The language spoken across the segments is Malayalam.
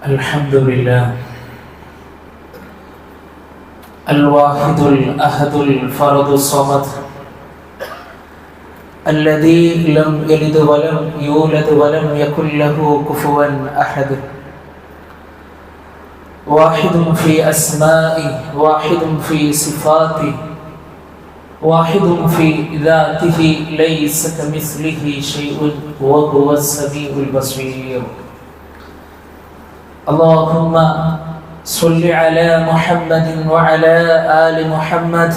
الحمد لله الواحد الأحد الفرد الصمد الذي لم يلد ولم يولد ولم يكن له كفوا أحد واحد في أسمائه واحد في صفاته واحد في ذاته ليس كمثله شيء وهو السميع البصير اللهم صل على محمد وعلى آل محمد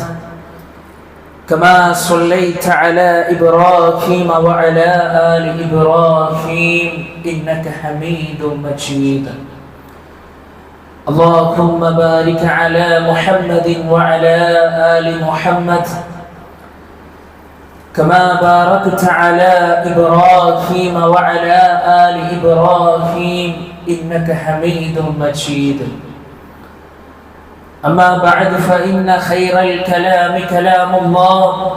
كما صليت على إبراهيم وعلى آل إبراهيم إنك حميد مجيد اللهم بارك على محمد وعلى آل محمد كما باركت على إبراهيم وعلى آل إبراهيم إنك حميد مجيد أما بعد فإن خير الكلام كلام الله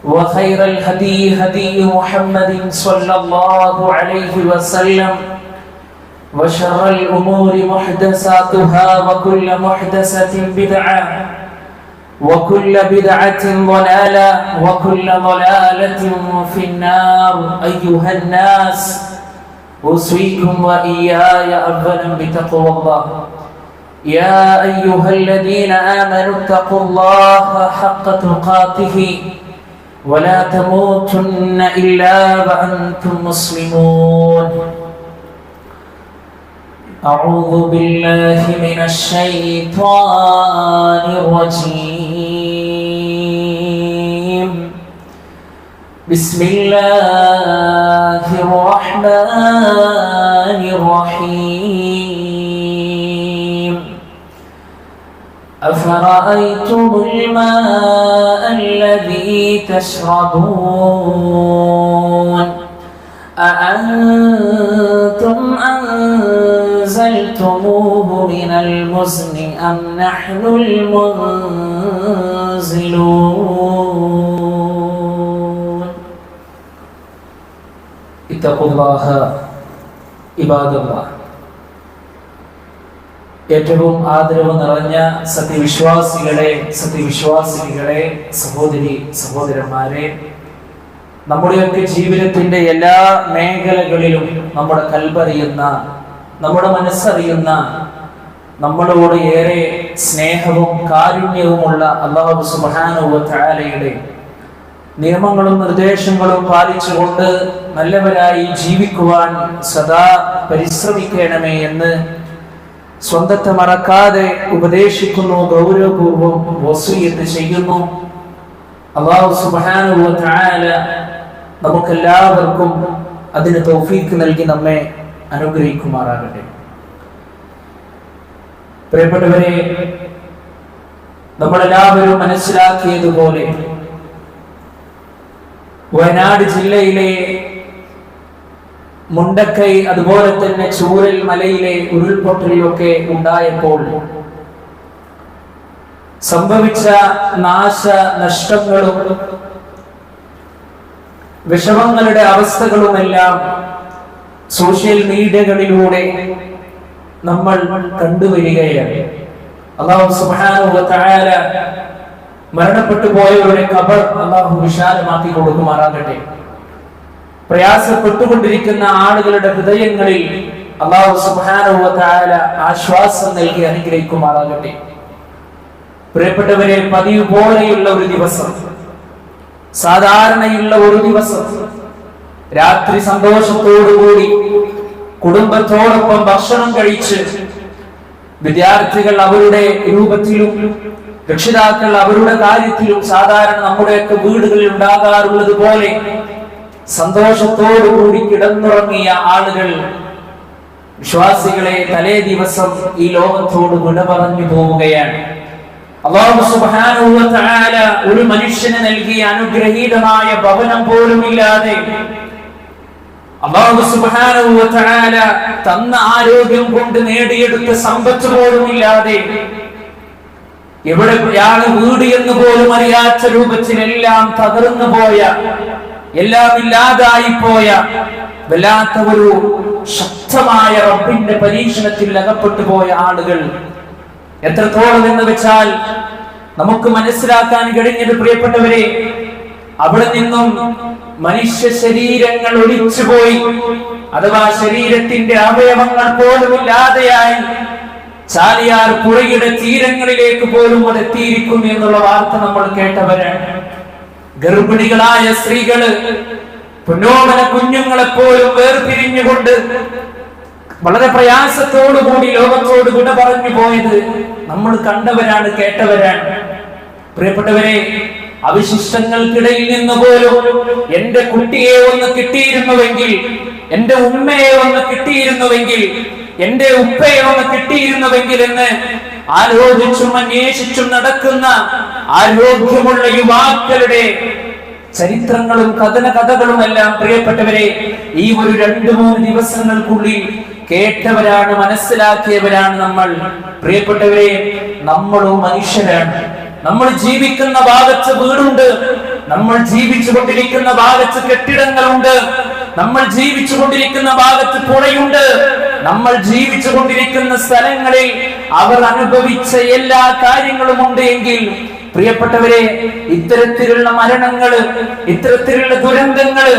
وخير الهدي هدي محمد صلى الله عليه وسلم وشر الأمور محدثاتها وكل محدثة بدعة وكل بدعة ضلالة وكل ضلالة في النار أيها الناس أوصيكم وإياي أولا بتقوى الله يا أيها الذين آمنوا اتقوا الله حق تقاته ولا تموتن إلا وأنتم مسلمون أعوذ بالله من الشيطان الرجيم بسم الله الرحمن الرحيم أفرأيتم الماء الذي تشربون أأنتم أنزلتموه من المزن أم نحن المنزلون اتقوا الله عباد الله ഏറ്റവും ആദരവ് നിറഞ്ഞ സത്യവിശ്വാസികളെ സഹോദരി സഹോദരന്മാരെ, നമ്മുടെയൊക്കെ ജീവിതത്തിന്റെ എല്ലാ മേഖലകളിലും നമ്മുടെ കൽബറിയുന്ന, നമ്മുടെ മനസ്സറിയുന്ന, നമ്മളോട് ഏറെ സ്നേഹവും കാരുണ്യവുമുള്ള അല്ലാഹു സുബ്ഹാനഹു വ തആലയുടെ നിയമങ്ങളും നിർദ്ദേശങ്ങളും പാലിച്ചുകൊണ്ട് നല്ലവരായി ജീവിക്കുവാൻ സദാ പരിശ്രമിക്കണമേ എന്ന് സ്വന്തത്തെ മറക്കാതെ ഉപദേശിക്കുന്നു, ഗൗരവപൂർവം വസിയ്യത്ത് ചെയ്യുന്നു. അല്ലാഹു സുബ്ഹാനഹു വ തആല നമുക്കെല്ലാവർക്കും അതിന് തൗഫീഖ് നൽകി നമ്മെ അനുഗ്രഹിക്കുമാറാകട്ടെ. പ്രിയപ്പെട്ടവരെ, നമ്മളെല്ലാവരും മനസ്സിലാക്കിയതുപോലെ വയനാട് ജില്ലയിലെ മുണ്ടക്കൈ, അതുപോലെ തന്നെ ചൂരൽ മലയിലെ ഉരുൾപൊട്ടലൊക്കെ ഉണ്ടായപ്പോൾ സംഭവിച്ച നാശനഷ്ടങ്ങളും വിഷമങ്ങളുടെ അവസ്ഥകളുമെല്ലാം സോഷ്യൽ മീഡിയകളിലൂടെ നമ്മൾ കണ്ടുവരികയാണ്. അല്ലാഹു സുബ്ഹാനഹു വ തആല മരണപ്പെട്ടു പോയവരുടെ ഖബർ അല്ലാഹു വിശാലമാക്കി കൊടുക്കുമാറാകട്ടെ. പ്രയാസപ്പെട്ടുകൊണ്ടിരിക്കുന്ന ആളുകളുടെ ഹൃദയങ്ങളിൽ അല്ലാഹു സുബ്ഹാനഹു വ തആല ആശ്വാസം നൽകി അനുഗ്രഹിക്കുമാറാകട്ടെ. പ്രിയപ്പെട്ടവരെ, പതിവ് പോലെയുള്ള ഒരു ദിവസം, സാധാരണയുള്ള ഒരു ദിവസം, രാത്രി സന്തോഷത്തോടുകൂടി കുടുംബത്തോടൊപ്പം ഭക്ഷണം കഴിച്ച് വിദ്യാർത്ഥികൾ അവരുടെ രൂപത്തിലും രക്ഷിതാക്കൾ അവരുടെ കാര്യത്തിലും സാധാരണ നമ്മുടെയൊക്കെ വീടുകളിൽ ഉണ്ടാകാറുള്ളത് പോലെ സന്തോഷത്തോടുകൂടി കിടന്നുറങ്ങിയ ആളുകൾ, വിശ്വാസികളെ, തലേ ദിവസം ഈ ലോകത്തോട് വിട പറഞ്ഞു പോവുകയാണ്. അല്ലാഹു സുബ്ഹാനഹു വ തആല ഒരു മനുഷ്യന് നൽകിയ അനുഗ്രഹീതമായ ഭവനം പോലും ഇല്ലാതെ, അല്ലാഹു സുബ്ഹാനഹു വ തആല തന്ന ആരോഗ്യം കൊണ്ട് നേടിയെടുത്ത സമ്പത്ത് പോലും ഇല്ലാതെ, എവിടെ യാള് വീട് എന്ന് പോലും അറിയാത്ത രൂപത്തിൽ എല്ലാം തകർന്നു പോയ, എല്ലാം ഇല്ലാതായി പോയ വല്ലാത്ത ഒരു ശക്തമായ റബ്ബിന്റെ പരീക്ഷണത്തിൽ അകപ്പെട്ടു പോയ ആളുകൾ എത്രത്തോളം എന്ന് വെച്ചാൽ നമുക്ക് മനസ്സിലാക്കാൻ കഴിഞ്ഞത് പ്രിയപ്പെട്ടവരെ, അവിടെ നിന്നും മനുഷ്യ ശരീരങ്ങൾ ഒലിച്ചുപോയി, അഥവാ ശരീരത്തിന്റെ അവയവങ്ങൾ പോലും ഇല്ലാതെയായി ചാലിയാർ പുഴയുടെ തീരങ്ങളിലേക്ക് പോലും അത് എത്തിയിരിക്കുന്നു എന്നുള്ള വാർത്ത നമ്മൾ കേട്ടവരാണ്. ഗർഭിണികളായ സ്ത്രീകള് പൊന്നോമന കുഞ്ഞുങ്ങളെ പോലും വേർപിരിഞ്ഞുകൊണ്ട് വളരെ പ്രയാസത്തോടുകൂടി ലോകത്തോട് വിട പറഞ്ഞു പോയത് നമ്മൾ കണ്ടവരാണ്, കേട്ടവരാണ്. പ്രിയപ്പെട്ടവരെ, അവശിഷ്ടങ്ങൾക്കിടയിൽ നിന്ന് പോലും എന്റെ കുട്ടിയെ ഒന്ന് കിട്ടിയിരുന്നുവെങ്കിൽ, എന്റെ ഉമ്മയെ ഒന്ന് കിട്ടിയിരുന്നുവെങ്കിൽ, എന്റെ ഉപ്പയെ ഒന്ന് കിട്ടിയിരുന്നുവെങ്കിൽ എന്ന് ആലോചിച്ചും അന്വേഷിച്ചും നടക്കുന്ന ആരോഗ്യമുള്ള യുവാക്കളുടെ ചരിത്രങ്ങളും കഥകളുമെല്ലാം പ്രിയപ്പെട്ടവരെ ഈ ഒരു 2-3 ദിവസങ്ങൾക്കുള്ളിൽ കേട്ടവരാണ്, മനസ്സിലാക്കിയവരാണ് നമ്മൾ. പ്രിയപ്പെട്ടവരെ, നമ്മളും മനുഷ്യരാണ്. നമ്മൾ ജീവിക്കുന്ന ഭാഗത്ത് വീടുണ്ട്, നമ്മൾ ജീവിച്ചു കൊണ്ടിരിക്കുന്ന ഭാഗത്ത് കെട്ടിടങ്ങളുണ്ട്, നമ്മൾ ജീവിച്ചു കൊണ്ടിരിക്കുന്ന ഭാഗത്ത് പുഴയുണ്ട്, നമ്മൾ ജീവിച്ചു കൊണ്ടിരിക്കുന്ന സ്ഥലങ്ങളിൽ അവർ അനുഭവിച്ച എല്ലാ കാര്യങ്ങളും ഉണ്ട് എങ്കിൽ പ്രിയപ്പെട്ടവരെ, ഇത്തരത്തിലുള്ള മരണങ്ങള്, ഇത്തരത്തിലുള്ള ദുരന്തങ്ങള്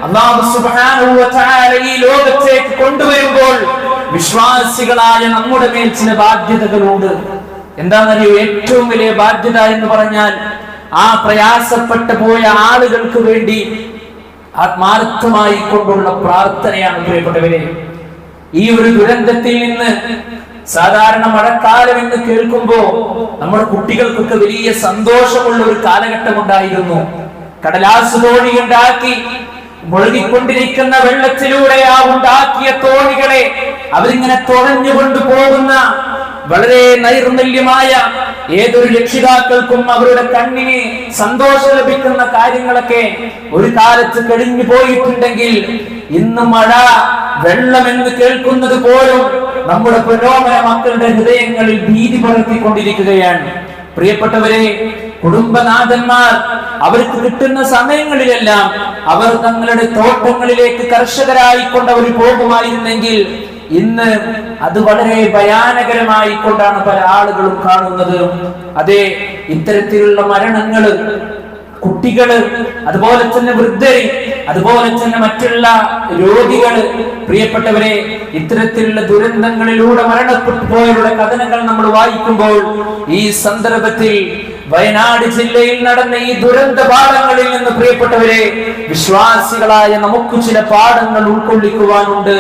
അല്ലാഹു സുബ്ഹാനഹു വ തആല ഈ ലോകത്തേക്ക് കൊണ്ടുവരുമ്പോൾ വിശ്വാസികളായ നമ്മുടെ മേൽ ചില ബാധ്യതകളുണ്ട്. എന്താണെന്നറിയോ? ഏറ്റവും വലിയ ബാധ്യത എന്ന് പറഞ്ഞാൽ ആ പ്രയാസപ്പെട്ടു പോയ ആളുകൾക്ക് വേണ്ടി ആത്മാർത്ഥമായി കൊണ്ടുള്ള പ്രാർത്ഥനയാണ്. പ്രിയപ്പെട്ടവരെ, ഈ ഒരു ദുരന്തത്തിൽ നിന്ന് സാധാരണ മഴക്കാലം എന്ന് കേൾക്കുമ്പോ നമ്മുടെ കുട്ടികൾക്കൊക്കെ വലിയ സന്തോഷമുള്ള ഒരു കാലഘട്ടം ഉണ്ടായിരുന്നു. കടലാസ് തോണി ഉണ്ടാക്കി മുഴുകിക്കൊണ്ടിരിക്കുന്ന വെള്ളത്തിലൂടെ ആ ഉണ്ടാക്കിയ തോണികളെ അവരിങ്ങനെ തുഴഞ്ഞുകൊണ്ട് പോകുന്ന വളരെ നൈർമല്യമായ ഏതൊരു രക്ഷിതാക്കൾക്കും അവരുടെ കണ്ണിന് സന്തോഷം ലഭിക്കുന്ന കാര്യങ്ങളൊക്കെ ഒരു കാലത്ത് കഴിഞ്ഞു പോയിട്ടുണ്ടെങ്കിൽ ഇന്ന് മഴ, വെള്ളം എന്ന് കേൾക്കുന്നത് പോലും നമ്മുടെ പുരോഗമന മക്കളുടെ ഹൃദയങ്ങളിൽ ഭീതി പടർത്തിക്കൊണ്ടിരിക്കുകയാണ്. പ്രിയപ്പെട്ടവരെ, കുടുംബനാഥന്മാർ അവർക്ക് കിട്ടുന്ന സമയങ്ങളിലെല്ലാം അവർ തങ്ങളുടെ തോട്ടങ്ങളിലേക്ക് കർഷകരായിക്കൊണ്ട് അവർ പോകുമായിരുന്നെങ്കിൽ ഇന്ന് അത് വളരെ ഭയാനകരമായി കൊണ്ടാണ് പല ആളുകളും കാണുന്നത്. അതെ, ഇത്തരത്തിലുള്ള മരണങ്ങള്, കുട്ടികള്, അതുപോലെ തന്നെ വൃദ്ധര്, അതുപോലെ തന്നെ മറ്റുള്ള രോഗികള്, പ്രിയപ്പെട്ടവരെ, ഇത്തരത്തിലുള്ള ദുരന്തങ്ങളിലൂടെ മരണപ്പെട്ടു പോയവരുടെ കഥനങ്ങൾ നമ്മൾ വായിക്കുമ്പോൾ ഈ സന്ദർഭത്തിൽ വയനാട് ജില്ലയിൽ നടന്ന ഈ ദുരന്ത പാഠങ്ങളിൽ നിന്ന് പ്രിയപ്പെട്ടവരെ, വിശ്വാസികളായ നമുക്ക് ചില പാഠങ്ങൾ ഉൾക്കൊള്ളിക്കുവാനുണ്ട്,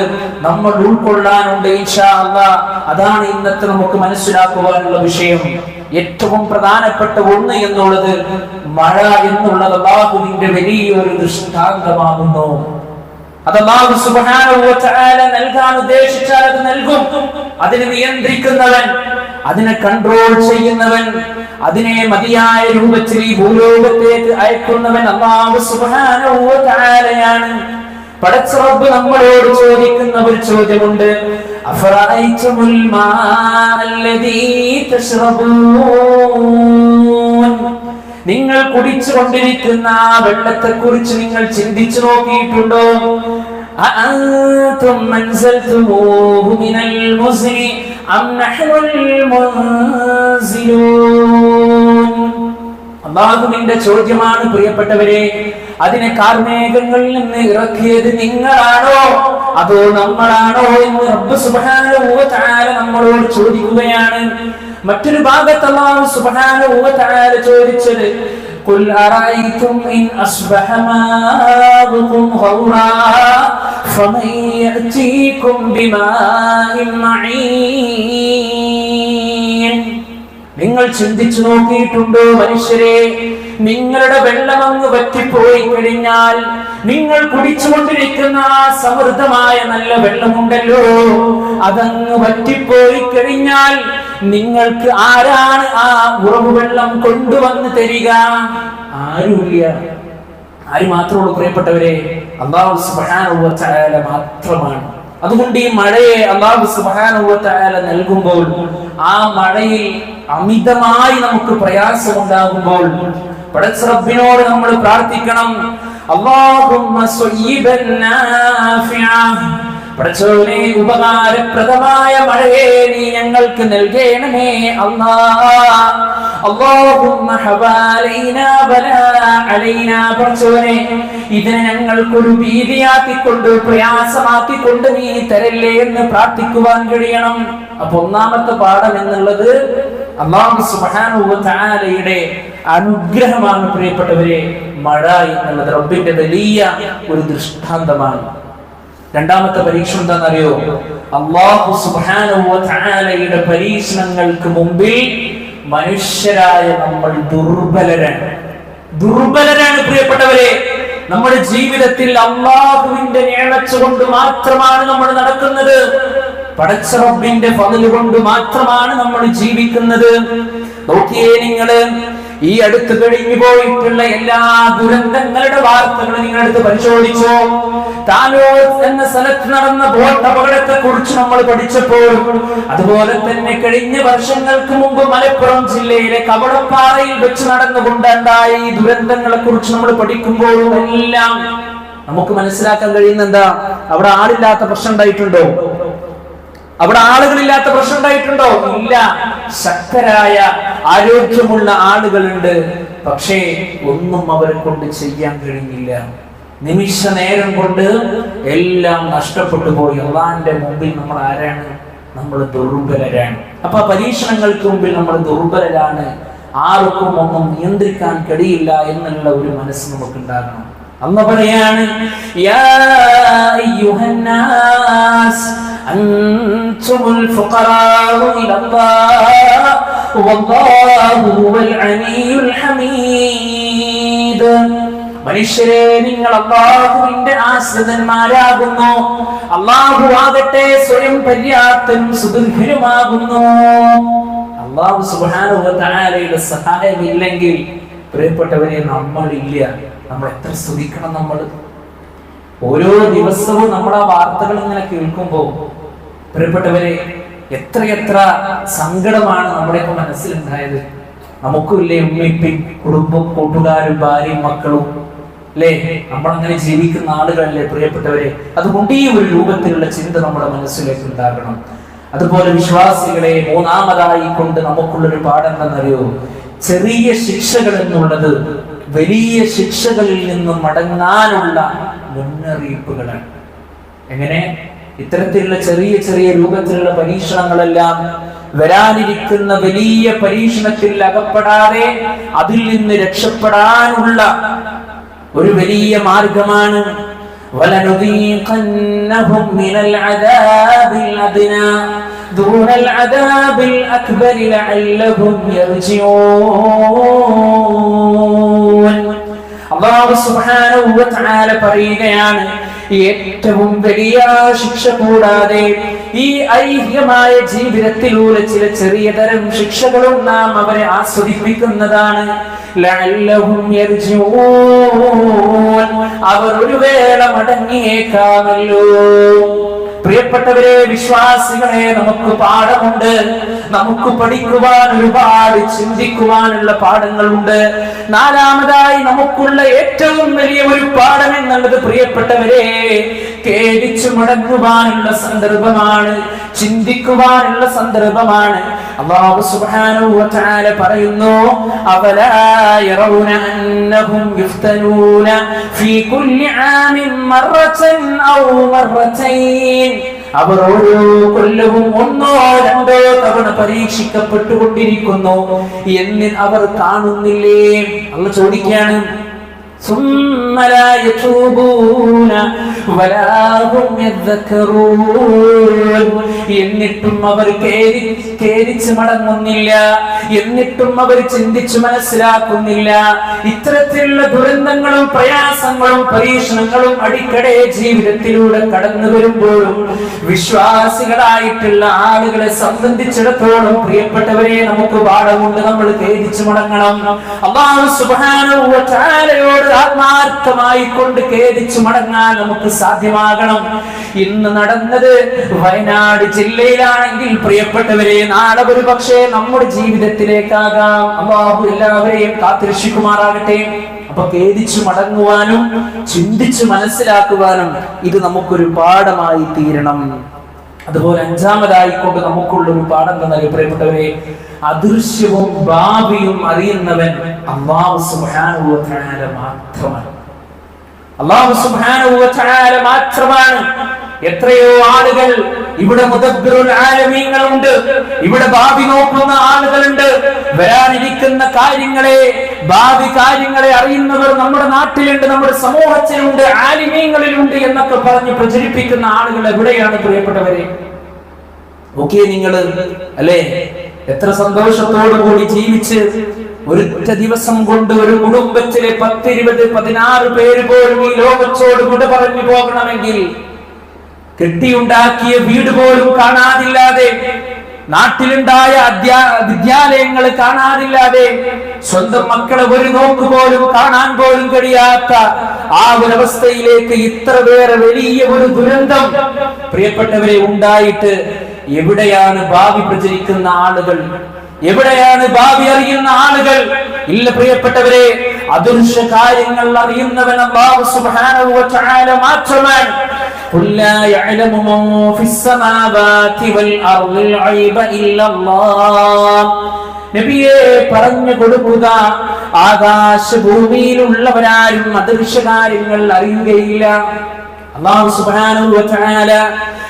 നമ്മൾ ഉൾക്കൊള്ളാനുണ്ട് ഇൻഷാ അല്ലാഹ്. അതാണ് ഇന്നത്തെ നമുക്ക് മനസ്സിലാക്കുവാനുള്ള വിഷയം. ഏറ്റവും പ്രധാനപ്പെട്ട ഒന്ന് എന്നുള്ളത് മഴ എന്നുള്ളത് അല്ലാഹുവിന്റെ വലിയൊരു ദൃഷ്ടാന്തമാകുന്നു. അത് അല്ലാഹു സുബ്ഹാനഹു വ തആല നൽകാൻ ഉദ്ദേശിച്ചാൽ അത് നൽകും. അതിനെ നിയന്ത്രിക്കുന്നവൻ, അതിനെ കൺട്രോൾ ചെയ്യുന്നവൻ, അതിനെ മതിയായ രൂപത്തിൽ ഈ ഭൂലോകത്തേക്ക് അയക്കുന്നവൻ അല്ലാഹു സുബ്ഹാനഹു വ തആലയാണ്. പടച്ച റബ്ബ് നമ്മളോട് ചോദിക്കുന്ന ഒരു ചോദ്യമുണ്ട്. അഫറഅയ്തുമുൽ മാഅല്ലദീ തശ്റബൂൻ, നിങ്ങൾ കുടിച്ചുകൊണ്ടിരിക്കുന്ന ആ വെള്ളത്തെ കുറിച്ച് നിങ്ങൾ ചിന്തിച്ചു നോക്കിയിട്ടുണ്ടോ? അഅൻതും അൻസൽതുമൂഹു മിനൽ മുസ്നി അം നഹ്നുൽ മുൻസിലൂൻ. അല്ലാഹുവിന്റെ ചോദ്യമാണ് പ്രിയപ്പെട്ടവരെ. അതിനെ കാർമേഘങ്ങളിൽ നിന്ന് ഇറക്കിയത് നിങ്ങളാണോ അതോ നമ്മളാണോ എന്ന് റബ്ബ് സുബ്ഹാനഹു വ തആല നമ്മളോട് ചോദിക്കുകയാണ്. മറ്റൊരു ഭാഗത്ത് അല്ലാഹു സുബ്ഹാനഹു വ തആല ചോദിച്ചത് ഖുൽ അറഅയ്തും ഇൻ അസ്ബഹ മാഉകും ഖൗറാ ഫമൻ യഅതീകും ബിമാഇൻ മഈൻ. നിങ്ങൾ ചിന്തിച്ചു നോക്കിയിട്ടുണ്ടോ മനുഷ്യരെ? നിങ്ങളുടെ വെള്ളം അങ്ങ് വറ്റിപ്പോയി കഴിഞ്ഞാൽ, നിങ്ങൾ കുടിച്ചുകൊണ്ടിരിക്കുന്ന ആ സമൃദ്ധമായ നല്ല വെള്ളമുണ്ടല്ലോ, അതങ്ങ് വറ്റിപ്പോയി കഴിഞ്ഞാൽ നിങ്ങൾക്ക് ആരാണ് ആ ഉറവ് വെള്ളം കൊണ്ടുവന്ന് തരിക? ആരുമില്ല. ആര് മാത്രമേ ഉള്ളൂ പ്രിയപ്പെട്ടവരെ? അല്ലാഹു സുബ്ഹാനഹു വ തആല മാത്രമാണ്. അതുകൊണ്ട് ഈ മഴയെ അല്ലാഹു സുബ്ഹാനഹു വ തആല നൽകുമ്പോൾ, ആ മഴയിൽ അമിതമായി നമുക്ക് പ്രയാസമുണ്ടാകുമ്പോൾ പടച്ച റബ്ബിനോട് നമ്മൾ പ്രാർത്ഥിക്കണം. അല്ലാഹുമ്മ സ്വയ്യിബൻ നാഫിഅ പടച്ചോനെ ഉപകാരപ്രദമായ മഴയെ നീ ഞങ്ങൾക്ക് നൽകണമേ അല്ലാഹ്. അല്ലാഹുമ്മ ഹവാലൈനാ വലാ അലൈനാ. പടച്ചോനെ ഇതിനെ ഞങ്ങൾക്കൊരു ഭീതിയാക്കിക്കൊണ്ട് പ്രയാസമാക്കിക്കൊണ്ട് നീ തരല്ലേ എന്ന് പ്രാർത്ഥിക്കുവാൻ കഴിയണം. അപ്പൊ ഒന്നാമത്തെ പാഠം എന്നുള്ളത് അല്ലാഹു സുബ്ഹാനഹു വ തആലയുടെ അനുഗ്രഹമാണ് പ്രിയപ്പെട്ടവരെ മഴ എന്നുള്ളത്. റബ്ബിന്റെ വലിയ ഒരു ദൃഷ്ടാന്തമാണ്. രണ്ടാമത്തെ പരീക്ഷണം എന്താണെന്നറിയോ? അല്ലാഹു സുബ്ഹാനഹു വ തആലയുടെ പരീക്ഷണങ്ങൾക്ക് മുമ്പിൽ മനുഷ്യരായ നമ്മൾ ദുർബലരാണ് പ്രിയപ്പെട്ടവരെ. നമ്മുടെ ജീവിതത്തിൽ അല്ലാഹുവിന്റെ നിഅമത്ത് കൊണ്ട് മാത്രമാണ് നമ്മൾ നടക്കുന്നത്. പടച്ച റബ്ബിന്റെ ഫള് കൊണ്ട് മാത്രമാണ് നമ്മൾ ജീവിക്കുന്നത്. നോക്കിയേ നിങ്ങള്, ഈ അടുത്ത് കഴിഞ്ഞു പോയിട്ടുള്ള എല്ലാ ദുരന്തങ്ങളുടെ വാർത്തകൾ നിങ്ങളെടുത്ത് പരിശോധിച്ചോ? താനൂസ് എന്ന സ്ഥലത്ത് നടന്ന ബോട്ട് അപകടത്തെ കുറിച്ച് നമ്മൾ പഠിച്ചപ്പോൾ, അതുപോലെ തന്നെ കഴിഞ്ഞ വർഷങ്ങൾക്ക് മുമ്പ് മലപ്പുറം ജില്ലയിലെ കവളപ്പാറയിൽ വെച്ച് നടന്നുകൊണ്ടുണ്ടായ ഈ ദുരന്തങ്ങളെ കുറിച്ച് നമ്മൾ പഠിക്കുമ്പോഴും എല്ലാം നമുക്ക് മനസ്സിലാക്കാൻ കഴിയുന്ന എന്താ? അവിടെ ആളില്ലാത്ത പ്രശ്നം ഉണ്ടായിട്ടുണ്ടോ? അവിടെ ആളുകളില്ലാത്ത പ്രശ്നം ഉണ്ടായിട്ടുണ്ടോ? ഇല്ല. ശക്തരായ ആരോഗ്യമുള്ള ആളുകളുണ്ട്. പക്ഷേ ഒന്നും അവരെ കൊണ്ട് ചെയ്യാൻ കഴിഞ്ഞില്ല. നിമിഷ നേരം കൊണ്ട് എല്ലാം നഷ്ടപ്പെട്ടു പോയി. അള്ളാന്റെ മുമ്പിൽ നമ്മൾ ആരാണ്? നമ്മൾ ദുർബലരാണ്. അപ്പൊ പരീക്ഷണങ്ങൾക്ക് മുമ്പിൽ നമ്മൾ ദുർബലരാണ്. ആർക്കും ഒന്നും നിയന്ത്രിക്കാൻ കഴിയില്ല എന്നുള്ള ഒരു മനസ്സ് നമുക്ക് ഉണ്ടാകണം. അന്ന് പറയാണ്, യാ അയ്യുഹന്നാസ് അൻതുമുൽ ഫുഖറാഉ ഇലല്ലാഹ് വല്ലാഹു ഹുവൽ അലിയുൽ ഹമീദ്. മനുഷ്യരെ, നിങ്ങൾ അല്ലാഹുവിന്റെ ആശ്രിതന്മാരാകുന്നു. അല്ലാഹു ആകട്ടെ സ്വയം പര്യാപ്തനും സുദീർഘനുമാകുന്നു. അല്ലാഹു സുബ്ഹാനഹു വ തആലയുടെ സഹായം ഇല്ലെങ്കിൽ പ്രിയപ്പെട്ടവരെ നമ്മളില്ല. നമ്മൾ എത്ര സ്തുതിക്കണം. നമ്മൾ ഓരോ ദിവസവും നമ്മൾ ആ വാർത്തകൾ ഇങ്ങനെ കേൾക്കുമ്പോൾ പ്രിയപ്പെട്ടവരെ എത്രയെത്ര സങ്കടമാണ് നമ്മുടെയൊക്കെ മനസ്സിലുണ്ടായത്. നമുക്കില്ലേ ഉമ്മയും കുടുംബം, കൂട്ടുകാരും, ഭാര്യയും, മക്കളും, അല്ലേ? നമ്മളങ്ങനെ ജീവിക്കുന്ന ആളുകളല്ലേ പ്രിയപ്പെട്ടവരെ. അതുകൊണ്ട് ഈ ഒരു രൂപത്തിലുള്ള ചിന്ത നമ്മുടെ മനസ്സിലേക്ക് ഉണ്ടാകണം. അതുപോലെ വിശ്വാസികളെ, മൂന്നാമതായി കൊണ്ട് നമുക്കുള്ളൊരു പാഠം എന്താണെന്നറിയോ? ചെറിയ ശിക്ഷകൾ എന്നുള്ളത് വലിയ ശിക്ഷകളിൽ നിന്നും മടങ്ങാനുള്ള മുന്നറിയിപ്പുകളാണ്. എങ്ങനെ? ഇത്തരത്തിലുള്ള ചെറിയ ചെറിയ രൂപത്തിലുള്ള പരീക്ഷണങ്ങളെല്ലാം വരാനിരിക്കുന്ന വലിയ പരീക്ഷണത്തിൽ അകപ്പെടാതെ അതിൽ നിന്ന് രക്ഷപ്പെടാനുള്ള ഒരു വലിയ മാർഗമാണ്. വലനുദീഖന്നഹും മിനൽ അദാബിൽ അദ്നാ ദൂനൽ അദാബിൽ അക്ബർ ലഅല്ലഹും യർജിഊൻ. അല്ലാഹു സുബ്ഹാനഹു വ തആല പറയുകയാണ്, ഏറ്റവും വലിയ ശിക്ഷ കൂടാതെ ഈ ഐഹികമായ ജീവിതത്തിലൂടെ ചില ചെറിയ തരം ശിക്ഷകളും നാം അവരെ ആസ്വദിപ്പിക്കുന്നതാണ്. ലഅല്ലഹും യർജിഊൻ, അവർ ഒരു വേള മടങ്ങിയേക്കാമല്ലോ. പ്രിയപ്പെട്ടവരെ, വിശ്വാസികളെ, നമുക്ക് പാഠമുണ്ട്. നമുക്ക് പഠിക്കുവാൻ ഒരുപാട് ചിന്തിക്കുവാനുള്ള പാഠങ്ങളുണ്ട്. നാലാമതായി നമുക്കുള്ള ഏറ്റവും വലിയ ഒരു പാഠം എന്നുള്ളത് പ്രിയപ്പെട്ടവരെ ഖേദിച്ചു മടങ്ങുവാനുള്ള സന്ദർഭമാണ്, ചിന്തിക്കുവാനുള്ള സന്ദർഭമാണ്. അല്ലാഹു സുബ്ഹാനഹു വ തആല പറയുന്നു, അവലാ യറൗന അന്നഹും യുഫ്തനൂന ഫീ കുല്ലി ആമിൻ മറതൻ ഔ മറതൈൻ. അവർ ഓരോ കൊല്ലവും ഒന്നോ രണ്ടോ തവണ പരീക്ഷിക്കപ്പെട്ടുകൊണ്ടിരിക്കുന്നു എന്ന് അവർ കാണുന്നില്ലേ? അല്ലാഹു ചോദിക്കുകയാണ്, ثم لا يتوبون ولا هم يذكرون. എന്നിട്ടും അവർ ഖേദിച്ച് മടങ്ങുന്നില്ല, എന്നിട്ടും അവർ ചിന്തിച്ചു മനസ്സിലാക്കുന്നില്ല. ഇത്തരത്തിലുള്ള ദുരന്തങ്ങളും പ്രയാസങ്ങളും പരീക്ഷണങ്ങളും അടിക്കടെ ജീവിതത്തിലൂടെ കടന്നു വരുമ്പോഴും വിശ്വാസികളായിട്ടുള്ള ആളുകളെ സംബന്ധിച്ചിടത്തോളം പ്രിയപ്പെട്ടവരെ നമുക്ക് പാഠമുണ്ട്. നമ്മൾ ഖേദിച്ചു മടങ്ങണം. അല്ലാഹു സുബ്ഹാനഹു വ തആലയോട് ആത്മാർത്ഥമായി കൊണ്ട് ഖേദിച്ചു മടങ്ങാൻ നമുക്ക് സാധ്യമാകണം. ഇന്ന് നടന്നത് വയനാട് ജില്ലയിലാണെങ്കിൽ പ്രിയപ്പെട്ടവരെ നാളെ ഒരു പക്ഷേ നമ്മുടെ ജീവിതത്തിലേക്കാകാം. അല്ലാഹു എല്ലാവരെയും കാത്തുരക്ഷിക്കുമാറാകട്ടെ. അപ്പൊ ഖേദിച്ചു മടങ്ങുവാനും ചിന്തിച്ചു മനസ്സിലാക്കുവാനും ഇത് നമുക്കൊരു പാഠമായി തീരണം. അതുപോലെ അഞ്ചാമതായിക്കൊണ്ട് നമുക്കുള്ളൊരു പാഠം തന്നെ പ്രിയപ്പെട്ടവരെ, അദൃശ്യവും ഭാവിയും അറിയുന്നവൻ അല്ലാഹു സുബ്ഹാനഹു വ തആല മാത്രമാണ്. അല്ലാഹു സുബ്ഹാനഹു വ തആല മാത്രമാണ്. എത്രയോ ആളുകൾ ഇവിടെ മുദബ്ബിറുൽ ആലമീങ്ങളുണ്ട്, ഇവിടെ ഭാവി നോക്കുന്ന ആളുകളുണ്ട്, വരാനിരിക്കുന്ന കാര്യങ്ങളെ ഭാവി കാര്യങ്ങളെ അറിയുന്നവർ നമ്മുടെ നാട്ടിലുണ്ട്, നമ്മുടെ സമൂഹത്തിലുണ്ട്, ആലിമീങ്ങളിലുണ്ട് എന്നൊക്കെ പറഞ്ഞ് പ്രചരിപ്പിക്കുന്ന ആളുകൾ എവിടെയാണ് പ്രിയപ്പെട്ടവരെ? ഓക്കെ, നിങ്ങൾ അല്ലേ എത്ര സന്തോഷത്തോടു കൂടി ജീവിച്ച് ഒരൊറ്റ ദിവസം കൊണ്ട് ഒരു കുടുംബത്തിലെ 10, 20, 16 പേര് പോലും ഈ ലോകത്തോട് വിട പറഞ്ഞു പോകണമെങ്കിൽ കെട്ടിയുണ്ടാക്കിയ വീട് പോലും കാണാതില്ലാതെ, നാട്ടിലുണ്ടായ വിദ്യാലയങ്ങൾ കാണാതില്ലാതെ, സ്വന്തം മക്കളെ ഒരു നോക്ക് പോലും കാണാൻ പോലും കഴിയാത്ത ആ ഒരവസ്ഥയിലേക്ക് ഇത്രയേറെ വലിയ ഒരു ദുരന്തം പ്രിയപ്പെട്ടവരെ ഉണ്ടായിട്ട് എവിടെയാണ് ഭാവി പ്രചരിക്കുന്ന ആളുകൾ? എവിടെയാണ് ഭാവി അറിയുന്ന ആളുകൾ? ഇല്ല പ്രിയപ്പെട്ടവരെ, അദൃശ്യ കാര്യങ്ങൾ അറിയുന്നവൻ അല്ലാഹു സുബ്ഹാനഹു വ തആല മാത്രമാണ്. ഖുൽ ലാ യഅലമു മൻ ഫിസ് സമാവാതി വൽ അർദിൽ ഗൈബ ഇല്ലല്ലാഹ്. നബിയെ പറഞ്ഞു കൊടുക്കുക, ആകാശഭൂമിയിലുള്ളവരാരും അദൃശ്യ കാര്യങ്ങൾ അറിയുകയില്ല. അല്ലാഹു സുബ്ഹാനഹു വ തആല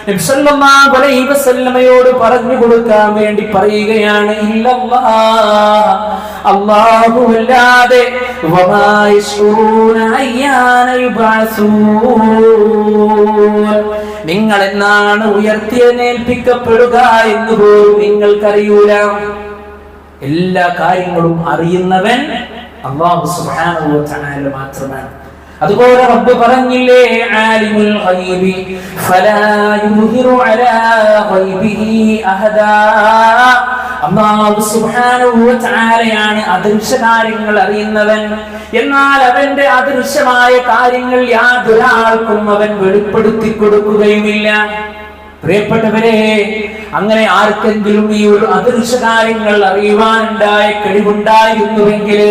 നബി സല്ലല്ലാഹു അലൈഹി വസല്ലമയോട് പറഞ്ഞു കൊടുക്കാൻ വേണ്ടി പറയുകയാണ്, ഇല്ലല്ലാഹ്, അല്ലാഹു അല്ലാതെ, വമാ യശ്ഉറൂന അയ്യാന യുബഅസൂൻ, നിങ്ങൾ എന്നാണ് ഉയർത്തിയെഴുന്നേൽപ്പിക്കപ്പെടുക എന്ന് പോലും നിങ്ങൾക്കറിയൂല. എല്ലാ കാര്യങ്ങളും അറിയുന്നവൻ അല്ലാഹു സുബ്ഹാനഹു വ തആല മാത്രമാണ്. അതുപോലെ റബ്ബ് പറഞ്ഞില്ലേ, ആലിമുൽ ഗൈബി ഫലാ യുദ്ഹിറു അലാ ഗൈബിഹി അഹദാ. അല്ലാഹു സുബ്ഹാനഹു വ തആലയാണ് അദൃശ്യ കാര്യങ്ങൾ അറിയുന്നവൻ. എന്നാൽ അവന്റെ അദൃശ്യമായ കാര്യങ്ങൾ യാതൊരാൾക്കും അവൻ വെളിപ്പെടുത്തി കൊടുക്കുകയുമില്ല. പ്രിയപ്പെട്ടവരെ, അങ്ങനെ ആർക്കെങ്കിലും ഈ ഒരു അദൃശ്യ കാര്യങ്ങൾ അറിയുവാനുണ്ടായ കഴിവുണ്ടായിരുന്നുവെങ്കിൽ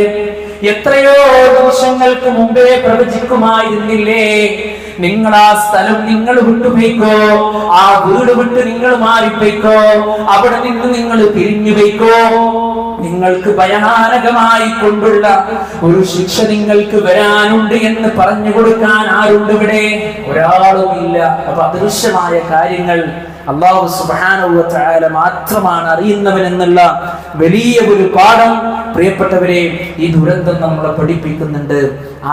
എത്രയോ വർഷങ്ങൾക്ക് മുമ്പേ പ്രവചിക്കുമായിരുന്നില്ലേ? നിങ്ങൾ ആ സ്ഥലം നിങ്ങൾ വിട്ടുപോയിക്കോ, ആ വീട് വിട്ട് നിങ്ങൾ മാറിപ്പോയിക്കോ, അവിടെ നിന്ന് നിങ്ങൾ പിരിഞ്ഞു പോയിക്കോ, നിങ്ങൾക്ക് ഭയാനകമായി കൊണ്ടുള്ള ഒരു ശിക്ഷ നിങ്ങൾക്ക് വരാനുണ്ട് എന്ന് പറഞ്ഞു കൊടുക്കാൻ ആരുണ്ട് ഇവിടെ? ഒരാളുമില്ല. അപ്പൊ അദൃശ്യമായ കാര്യങ്ങൾ അല്ലാഹു സുബ്ഹാനഹു വ തആല മാത്രമാണ് അറിയുന്നവൻ എന്നുള്ള വലിയ ഒരു പാഠം പ്രിയപ്പെട്ടവരെ ഈ ദുരന്തം നമ്മളെ പഠിപ്പിക്കുന്നുണ്ട്.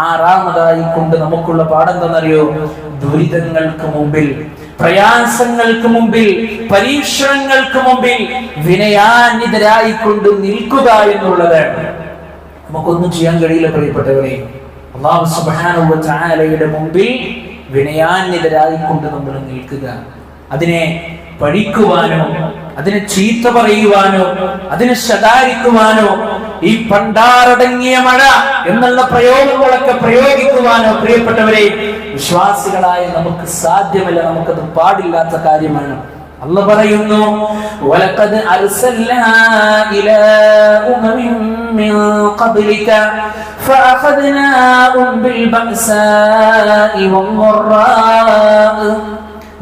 ആറാമതായി കൊണ്ട് നമുക്കുള്ള പാഠം എന്താണെന്നറിയോ? ദുരിതങ്ങൾക്ക് മുമ്പിൽ, പ്രയാസങ്ങൾക്ക് മുമ്പിൽ, പരീക്ഷണങ്ങൾക്ക് മുമ്പിൽ വിനയാന്വിതരായിക്കൊണ്ട് നിൽക്കുക എന്നുള്ളതാണ്. നമുക്കൊന്നും ചെയ്യാൻ കഴിയില്ല പ്രിയപ്പെട്ടവരെ. അല്ലാഹു സുബ്ഹാനഹു വ തആലയുടെ മുമ്പിൽ വിനയാന്വിതരായിക്കൊണ്ട് നമ്മൾ നിൽക്കുക. അതിനെ പഴിക്കുവാനോ, അതിനെ ചീത്ത പറയുവാനോ, അതിനെ ശകാരിക്കുവാനോ, ഈ പണ്ടാറടങ്ങിയ മഴ എന്നുള്ള പ്രയോഗങ്ങളൊക്കെ പ്രയോഗിക്കുവാനോ പ്രിയപ്പെട്ടവരെ വിശ്വാസികളായ നമുക്ക് സാധ്യമല്ല. നമുക്കത് പാടില്ലാത്ത കാര്യമാണ്. അല്ലാഹു പറയുന്നു, വലഖദ് അർസൽനാ ഇലാ ഉമമിൻ മിൻ ഖബ്ലിക ഫഅഖദ്നാഹും ബിൽ ബഅസാഇ വദ്ദറാഇ.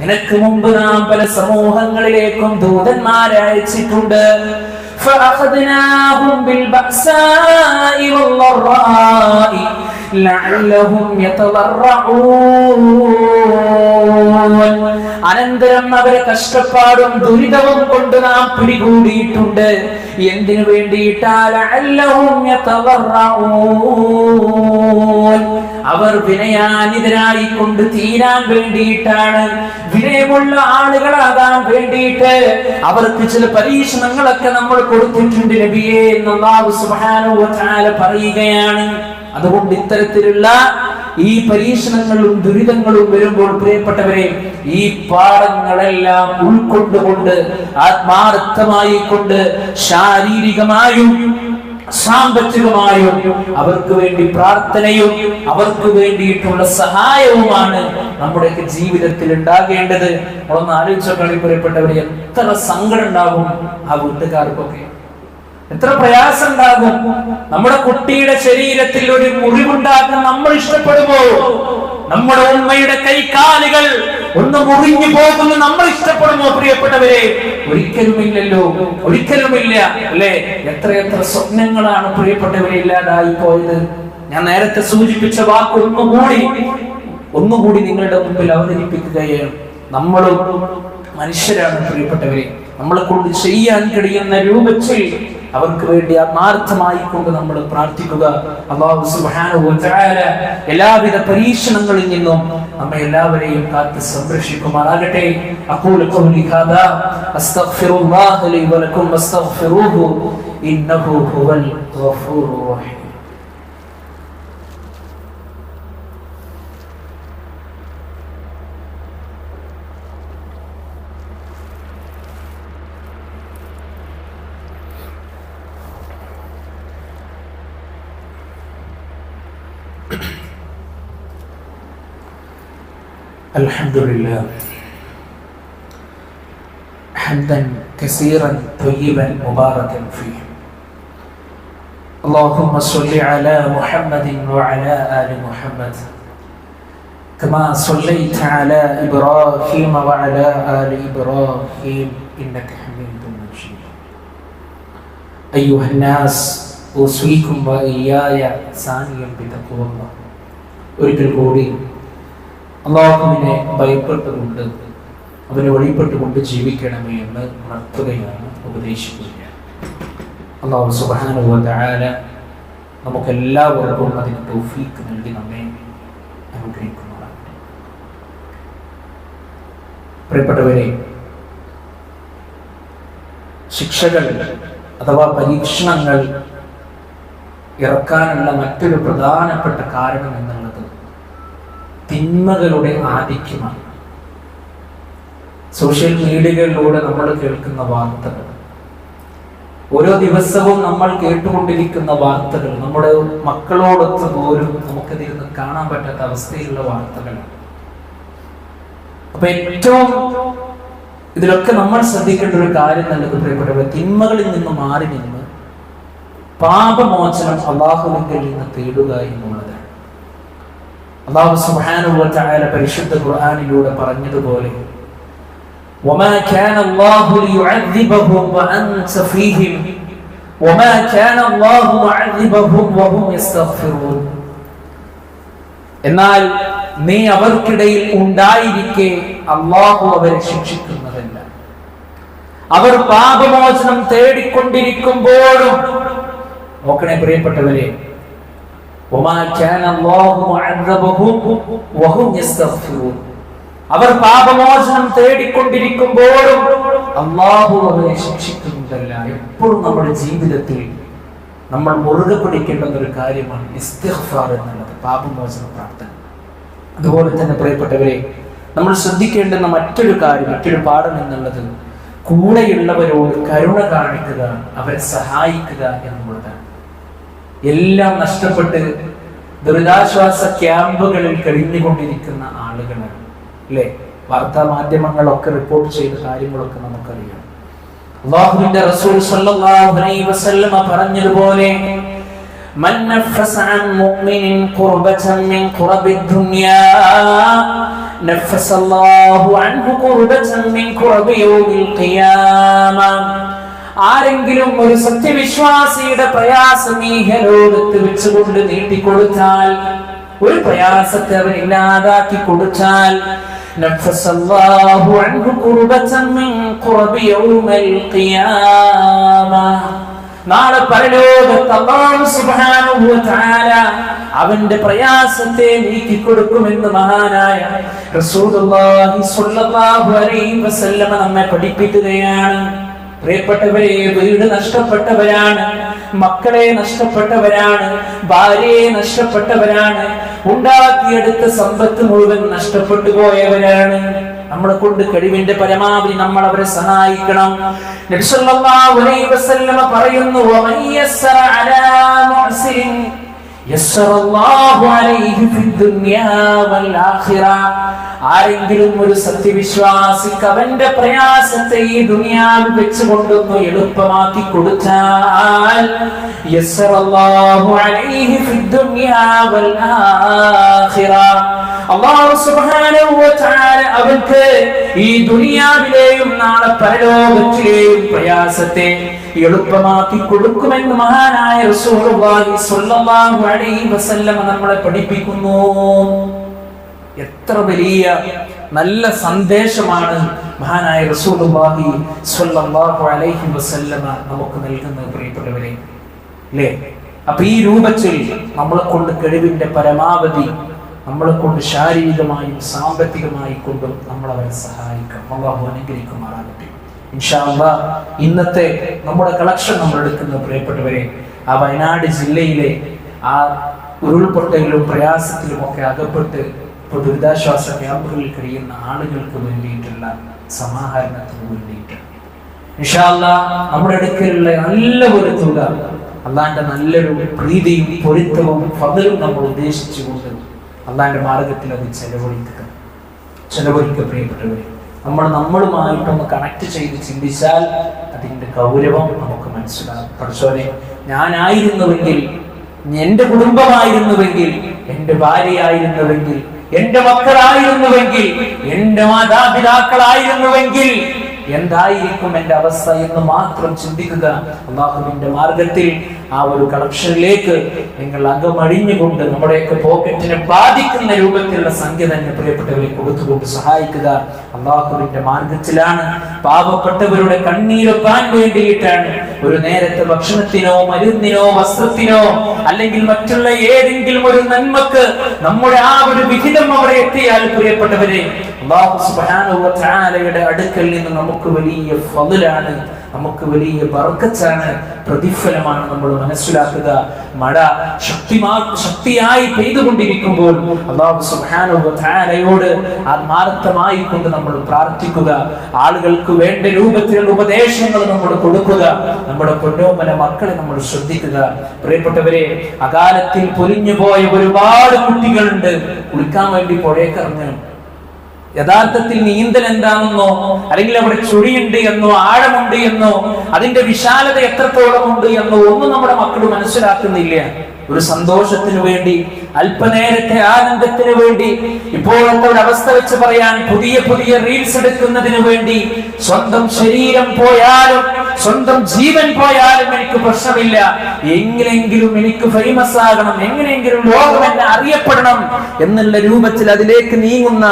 നിനക്ക് മുമ്പ് നാം പല സമൂഹങ്ങളിലേക്കും ദൂതന്മാരെ അയച്ചിട്ടുണ്ട്. ഫഅഖദ്നാഹും ബിൽ ബഅസാഇ വദ്ദറാഇ ലഅല്ലഹും യതദറഊൻ. അനന്തരം അവരെ കഷ്ടപ്പാടും ദുരിതവും കൊണ്ട് നാം പിടികൂടിയിട്ടുണ്ട്. എന്തിനു വേണ്ടിയിട്ടാൽ ലഅല്ലഹും യതദറഊൻ, അവർ വിനയാനിതരായി കൊണ്ട് തീരാൻ വേണ്ടിയിട്ടാണ്, വിനയമുള്ള ആളുകളാകാൻ വേണ്ടിയിട്ട് അവർക്ക് ചില പരീക്ഷണങ്ങളൊക്കെ നമ്മൾ കൊടുത്തിട്ടുണ്ട് നബിയേ എന്ന് അല്ലാഹു സുബ്ഹാനഹു വ തആല പറയുകയാണ്. അതുകൊണ്ട് ഇത്തരത്തിലുള്ള ഈ പരീക്ഷണങ്ങളും ദുരിതങ്ങളും വരുമ്പോൾ പ്രിയപ്പെട്ടവരെ ഈ പാഠങ്ങളെല്ലാം ഉൾക്കൊണ്ടുകൊണ്ട് ആത്മാർത്ഥമായി കൊണ്ട് ശാരീരികമായും സാമ്പത്തികമായും അവർക്ക് വേണ്ടി പ്രാർത്ഥനയും അവർക്ക് വേണ്ടിയിട്ടുള്ള സഹായവുമാണ് നമ്മുടെയൊക്കെ ജീവിതത്തിൽ ഉണ്ടാകേണ്ടത്. നമ്മളൊന്ന് ആലോചിച്ചോളി പ്രിയപ്പെട്ടവരെ, എത്ര സങ്കടം ഉണ്ടാകും ആ വീട്ടുകാർക്കൊക്കെ. എത്ര പ്രയാസം ഉണ്ടാകും. നമ്മുടെ കുട്ടിയുടെ ശരീരത്തിൽ ഒരു മുറിവുണ്ടാക്കാൻ നമ്മൾ ഇഷ്ടപ്പെടുമോ? നമ്മുടെ ഉമ്മയുടെ കൈകാലുകൾ ഒന്ന് മുറിഞ്ഞു പോകുന്നു നമ്മൾ ഇഷ്ടപ്പെടുമോ? പ്രിയപ്പെട്ടവരെ, ഒരിക്കലുമില്ലല്ലോ, ഒരിക്കലുമില്ല അല്ലെ? എത്രയെത്ര സ്വപ്നങ്ങളാണ് പ്രിയപ്പെട്ടവരെ ഇല്ലാതായി പോയത്. ഞാൻ നേരത്തെ സൂചിപ്പിച്ച വാക്ക് ഒന്നുകൂടി നിങ്ങളുടെ മുമ്പിൽ അവതരിപ്പിക്കുകയാണ്. നമ്മളും മനുഷ്യരാണ് പ്രിയപ്പെട്ടവരെ. നമ്മളെ കൊണ്ട് ചെയ്യാൻ കഴിയുന്ന രൂപത്തിൽ അവർക്ക് വേണ്ടി ആത്മാർത്ഥമായി കൊണ്ട് നമ്മൾ പ്രാർത്ഥിക്കുക. അല്ലാഹു സുബ്ഹാനഹു വ തആല എല്ലാവിധ പരീക്ഷണങ്ങളിൽ നിന്നും നമ്മെ എല്ലാവരെയും കാത്ത് സംരക്ഷിക്കുമാറാകട്ടെ. അഖൂലു ഖൗലി ഹാദാ അസ്തഗ്ഫിറുല്ലാഹ ലി വ ലക്കും വസ്തഗ്ഫിറൂഹു ഇന്നഹു ഹുവൽ ഗഫൂറുർ റഹീം. الحمد لله حمدا كثيرا طيبا مباركا فيه. اللهم صل على محمد وعلى آل محمد كما صليت على إبراهيم وعلى آل إبراهيم إنك حميد مجيد. أيها الناس أوصيكم وإياي ثانيا بتقوى الله. ഒരിക്കൽ കൂടി അല്ലാഹുവിനെ ഭയപ്പെട്ടുകൊണ്ട് അവനെ വഴിപ്പെട്ടുകൊണ്ട് ജീവിക്കണമേ എന്ന് ഉണർത്തുകയാണ്, ഉപദേശിക്കുകയാണ്. അല്ലാഹു സുബ്ഹാനഹു വ തആല നമുക്കെല്ലാവർക്കും അതിന് തൗഫീഖ് നൽകി നമ്മെ അനുഗ്രഹിക്കുമാറാകട്ടെ. പ്രിയപ്പെട്ടവരെ, ശിക്ഷകൾ അഥവാ പരീക്ഷണങ്ങൾ ഇറക്കാനുള്ള മറ്റൊരു പ്രധാനപ്പെട്ട കാരണം എന്നുള്ളത് തിന്മകളുടെ ആധിക്യമാണ്. സോഷ്യൽ മീഡിയകളിലൂടെ നമ്മൾ കേൾക്കുന്ന വാർത്തകൾ, ഓരോ ദിവസവും നമ്മൾ കേട്ടുകൊണ്ടിരിക്കുന്ന വാർത്തകൾ, നമ്മുടെ മക്കളോടൊത്ത് പോലും നമുക്കതിരുന്ന് കാണാൻ പറ്റാത്ത അവസ്ഥയിലുള്ള വാർത്തകളാണ്. അപ്പൊ ഏറ്റവും ഇതിലൊക്കെ നമ്മൾ ശ്രദ്ധിക്കേണ്ട ഒരു കാര്യം നല്ലത് പ്രിയപ്പെട്ടവർ, തിന്മകളിൽ നിന്ന് മാറി നിന്ന് പാപമോചനം അല്ലാഹുവിങ്കിൽ നിന്ന് തേടുക എന്നുള്ളതാണ്. അല്ലാഹു സുബ്ഹാനഹു വ തആല പരിശുദ്ധ ഖുർആനിലൂടെ പറഞ്ഞതുപോലെ വമാ കാന അല്ലാഹു ലിയുഅദ്ദിബഹും വഅൻത ഫീഹിം വമാ കാന അല്ലാഹു മുഅദ്ദിബഹും വഹും യസ്തഗ്ഫിറൂൻ. എന്നാൽ നീ അവർക്കിടയിൽ ഉണ്ടായിരിക്കെ അല്ലാഹു അവരെ ശിക്ഷിക്കുന്നതല്ല. അവർ പാപമോചനം തേടിക്കൊണ്ടിരിക്കുമ്പോഴും, നോക്കണേ പ്രിയപ്പെട്ടവരെ, അവർ പാപമോചനം തേടിക്കൊണ്ടിരിക്കുമ്പോഴും അല്ലാഹു അവരെ ശിക്ഷിക്കുന്നതല്ല. എപ്പോഴും നമ്മുടെ ജീവിതത്തിൽ നമ്മൾ മുറുകെ പിടിക്കേണ്ടുന്ന ഒരു കാര്യമാണ് ഇസ്തിഗ്ഫാർ എന്നുള്ളത്, പാപമോചന പ്രാർത്ഥന. അതുപോലെ തന്നെ പ്രിയപ്പെട്ടവരെ, നമ്മൾ ശ്രദ്ധിക്കേണ്ടുന്ന മറ്റൊരു കാര്യം, മറ്റൊരു പാഠം എന്നുള്ളത് കൂടെയുള്ളവരോട് കരുണ കാണിക്കുക, അവരെ സഹായിക്കുക എന്നുള്ളതാണ്. എല്ലാം നഷ്ടപ്പെട്ട് ദുരിതാശ്വാസ ക്യാമ്പുകളിൽ കഴിഞ്ഞുകൊണ്ടിരിക്കുന്ന ആളുകളാണ് അല്ലെ? വാർത്താ മാധ്യമങ്ങളൊക്കെ റിപ്പോർട്ട് ചെയ്ത കാര്യങ്ങളൊക്കെ നമുക്കറിയാം. അല്ലാഹുവിന്റെ റസൂൽ സ്വല്ലല്ലാഹു അലൈഹി വസല്ലമ പറഞ്ഞതുപോലെ മൻ നഫസ അൻ മുഅ്മിനിൻ ഖുർബതൻ മിൻ ഖുറബിദ് ദുനിയാ നഫസല്ലാഹു അൻഹു ഖുർബതൻ മിൻ ഖുറബി യൗമിൽ ഖിയാമ. ആരെങ്കിലും ഒരു സത്യവിശ്വാസിയുടെ പ്രയാസം ഈ ലോകത്ത് വെച്ചുകൊണ്ട് നീട്ടിക്കൊടുത്താൽ, ഒരു പ്രയാസത്തെ അവൻ ഇല്ലാതാക്കി കൊടുത്താൽ, നഫസല്ലാഹു അൻഹു ഖുർബതൻ മിൻ ഖുറബി യൗമിൽ ഖിയാമ. നാളെ പരലോകത്ത് അല്ലാഹു സുബ്ഹാനഹു വ തആല അവന്റെ പ്രയാസത്തെ നീക്കി കൊടുക്കുമെന്ന് മഹാനായ റസൂലുള്ളാഹി സ്വല്ലല്ലാഹു അലൈഹി വസല്ലം നമ്മെ പഠിപ്പിക്കുകയാണ്. പ്രിയപ്പെട്ടവരെ, വീട് നഷ്ടപ്പെട്ടവരാണ്, മക്കളെ നഷ്ടപ്പെട്ടവരാണ്, ഭാര്യയെ നഷ്ടപ്പെട്ടവരാണ്, ഉണ്ടാക്കിയെടുത്ത സമ്പത്ത് മുഴുവൻ നഷ്ടപ്പെട്ടു പോയവരാണ്. നമ്മളെ കൊണ്ട് കഴിവിന്റെ പരമാവധി നമ്മൾ അവരെ സഹായിക്കണം. നബി സല്ലല്ലാഹു അലൈഹി വസല്ലം പറയുന്നു, വമയ്യസ്സറ അലാ മുഅ്സിരിൻ യസ്സറല്ലാഹു അലൈഹി ഫിദ്ദുനിയാ വൽ ആഖിറ. ആരെങ്കിലും ഒരു സത്യവിശ്വാസിക്ക് അവന്റെ പ്രയാസത്തെ ഈ ദുനിയാവിൽ വെച്ചുകൊണ്ടൊന്ന് എളുപ്പമാക്കി കൊടുത്താൽ യസ്സറല്ലാഹു അലൈഹി ഫിദ്ദുനിയാ വൽ ആഖിറ, അല്ലാഹു സുബ്ഹാനഹു വ തആല അവർക്ക് ഈ ദുനിയാവിലെയും നാളെ പരലോകത്തിലെയും പ്രയാസത്തെ എളുപ്പമാക്കി കൊടുക്കുമെന്ന് മഹാനായ റസൂലുള്ളാഹി സ്വല്ലല്ലാഹു അലൈഹി വസല്ലം നമ്മളെ പഠിപ്പിക്കുന്നു. എത്ര വലിയ നല്ല സന്ദേശമാണ് മഹാനായ റസൂലുള്ളാഹി സ്വല്ലല്ലാഹു അലൈഹി വസല്ലം നമുക്ക് നൽകുന്നത് പ്രിയപ്പെട്ടവരെ, അല്ലേ? അപ്പൊ ഈ രൂപത്തിൽ നമ്മളെ കൊണ്ട് കഴിവിന്റെ പരമാവധി നമ്മളെ കൊണ്ട് ശാരീരികമായും സാമ്പത്തികമായി കൊണ്ടും നമ്മൾ അവരെ സഹായിക്കാം. അല്ലാഹു അനുഗ്രഹിക്കുമാറാകട്ടെ. ഇൻഷാ അല്ലാഹ് ഇന്നത്തെ നമ്മുടെ കളക്ഷൻ നമ്മൾ എടുക്കുന്ന പ്രിയപ്പെട്ടവരെ, ആ വയനാട് ജില്ലയിലെ ആ ഉരുൾപൊട്ടലിലും പ്രയാസത്തിലും ഒക്കെ അകപ്പെട്ട് ഇപ്പോൾ ദുരിതാശ്വാസ ക്യാമ്പുകളിൽ കഴിയുന്ന ആളുകൾക്ക് വേണ്ടിയിട്ടുള്ള സമാഹരണത്തിന് വേണ്ടിയിട്ട് ഇൻഷാ അല്ലാഹ് നമ്മുടെ അടുക്കലുള്ള നല്ല ഒരു തുക അള്ളാന്റെ നല്ലൊരു പ്രീതിയും പൊരുത്തവും ഫضലും നമ്മൾ ഉദ്ദേശിച്ചുകൊണ്ട് അള്ളാന്റെ മാർഗത്തിൽ അത് ചെലവഴിക്കുക പ്രിയപ്പെട്ടവരെ. നമ്മളുമായിട്ടൊന്ന് കണക്ട് ചെയ്ത് ചിന്തിച്ചാൽ അതിന്റെ ഗൗരവം നമുക്ക് മനസ്സിലാകും. പഠിച്ചോനെ, ഞാനായിരുന്നുവെങ്കിൽ, എന്റെ കുടുംബമായിരുന്നുവെങ്കിൽ, എന്റെ ഭാര്യയായിരുന്നുവെങ്കിൽ, എന്റെ മക്കളായിരുന്നുവെങ്കിൽ, എന്റെ മാതാപിതാക്കളായിരുന്നുവെങ്കിൽ എന്തായിരിക്കും എന്റെ അവസ്ഥ എന്ന് മാത്രം ചിന്തിക്കുക. അല്ലാഹുവിന്റെ മാർഗത്തിൽ ആ ഒരു കളക്ഷനിലേക്ക് നിങ്ങൾ അകമഴിഞ്ഞുകൊണ്ട് നമ്മുടെയൊക്കെ പോക്കറ്റിനെ ബാധിക്കുന്ന രൂപത്തിലുള്ള സംഖ്യ തന്നെ പ്രിയപ്പെട്ടവരെ കൊടുത്തുകൊണ്ട് സഹായിക്കുക. അല്ലാഹുവിന്റെ മാർഗത്തിലാണ്, പാവപ്പെട്ടവരുടെ കണ്ണീരൊപ്പാൻ വേണ്ടിയിട്ടാണ്. ഒരു നേരത്തെ ഭക്ഷണത്തിനോ മരുന്നിനോ വസ്ത്രത്തിനോ അല്ലെങ്കിൽ മറ്റുള്ള ഏതെങ്കിലും ഒരു നന്മക്ക് നമ്മുടെ ആ ഒരു വിഹിതം അവിടെ എത്തിയാൽ പ്രിയപ്പെട്ടവരെ, അല്ലാഹു സുബ്ഹാനഹു വ തആലയുടെ അടുക്കൽ നിന്ന് നമുക്ക് വലിയ ഫضലാണ്, നമുക്ക് വലിയ ബർക്കത്താണ്, പ്രതിഫലമാണ് നമ്മൾ മനസ്സിലാക്കുക. മഴ ശക്തിയായി പെയ്തുകൊണ്ടിരിക്കുമ്പോൾ അല്ലാഹു സുബ്ഹാനഹു വ തആലയോട് ആത്മാർത്ഥമായി കൊണ്ട് നമ്മൾ പ്രാർത്ഥിക്കുക. ആളുകൾക്ക് വേണ്ട രൂപത്തിലുള്ള ഉപദേശങ്ങൾ നമ്മൾ കൊടുക്കുക. നമ്മുടെ പൊന്നോമന മക്കളെ നമ്മൾ ശ്രദ്ധിക്കുക. പ്രിയപ്പെട്ടവരെ, അകാലത്തിൽ പൊലിഞ്ഞു പോയ ഒരുപാട് കുട്ടികളുണ്ട്. കുളിക്കാൻ വേണ്ടി പുഴയ്ക്കിറങ്ങി യഥാർത്ഥത്തിൽ നീന്തൽ എന്താണെന്നോ അല്ലെങ്കിൽ അവിടെ ചുഴിയുണ്ട് എന്നോ ആഴമുണ്ട് എന്നോ അതിന്റെ വിശാലത എത്രത്തോളം ഉണ്ട് എന്നോ ഒന്നും നമ്മുടെ മക്കൾ മനസ്സിലാക്കുന്നില്ല. ഒരു സന്തോഷത്തിന് വേണ്ടി, അല്പനേരത്തെ ആനന്ദത്തിന് വേണ്ടി, ഇപ്പോഴത്തെ ഒരു അവസ്ഥ വെച്ച് പറയാൻ പുതിയ പുതിയ റീൽസ് എടുക്കുന്നതിന് വേണ്ടി സ്വന്തം ശരീരം പോയാലും സ്വന്തം ജീവൻ പോയാലും എനിക്ക് പ്രശ്നമില്ല, എങ്ങനെയെങ്കിലും എനിക്ക് ഫേമസ് ആകണം, എങ്ങനെയെങ്കിലും ലോകം എന്നെ അറിയപ്പെടണം എന്നുള്ള രൂപത്തിൽ അതിലേക്ക് നീങ്ങുന്ന